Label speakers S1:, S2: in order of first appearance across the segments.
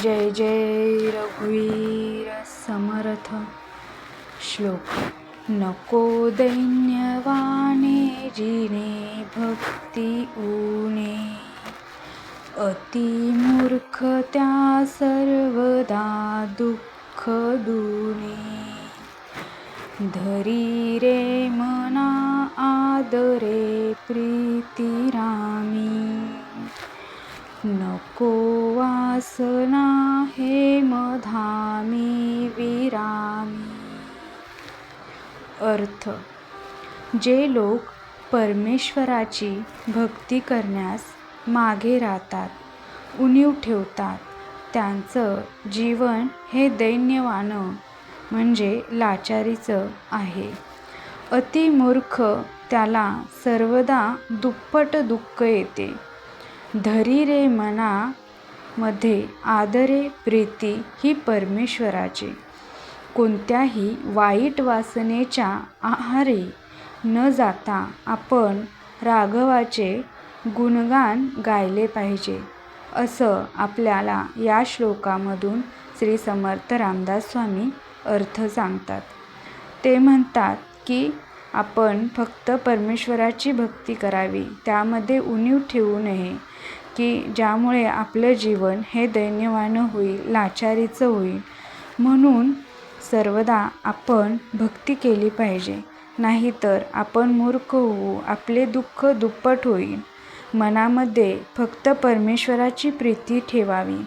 S1: जय जय रघुवीर समर्थ। श्लोक। नको दैन्यवाने जिने भक्ती ऊने, अति मूर्ख त्या सर्वदा दुःख दुने। धरी रे मना आदरे प्रीती रामी, नको वासना हे मधामी विरामी। अर्थ। जे लोक परमेश्वराची भक्ती करण्यास मागे राहतात, उणीव ठेवतात, त्यांचं जीवन हे दैन्यवान म्हणजे लाचारीचं आहे. अतिमूर्ख त्याला सर्वदा दुप्पट दुःख येते. धरी रे मना मध्ये आदरे प्रीती ही परमेश्वराची. कोणत्याही वाईट वासनेच्या आहारी न जाता आपण राघवाचे गुणगान गायले पाहिजे, असं आपल्याला या श्लोकामधून श्री समर्थ रामदास स्वामी अर्थ सांगतात. ते म्हणतात की आपण फक्त परमेश्वराची भक्ती करावी, त्यामध्ये उणीव ठेवू नये की ज्यामुळे आपलं जीवन हे दैन्यवान होईल, लाचारीचं होईल. म्हणून सर्वदा आपण भक्ती केली पाहिजे, नाहीतर आपण मूर्ख होऊ, आपले दुःख दुप्पट होईल. मनामध्ये फक्त परमेश्वराची प्रीती ठेवावी,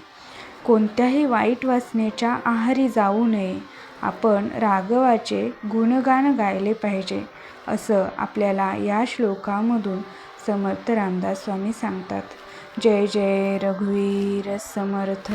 S1: कोणत्याही वाईट वासनेच्या आहारी जाऊ नये, आपण राघवाचे गुणगान गायले पाहिजे, असं आपल्याला या श्लोकामधून समर्थ रामदास स्वामी सांगतात. जय जय रघुवीर समर्थ।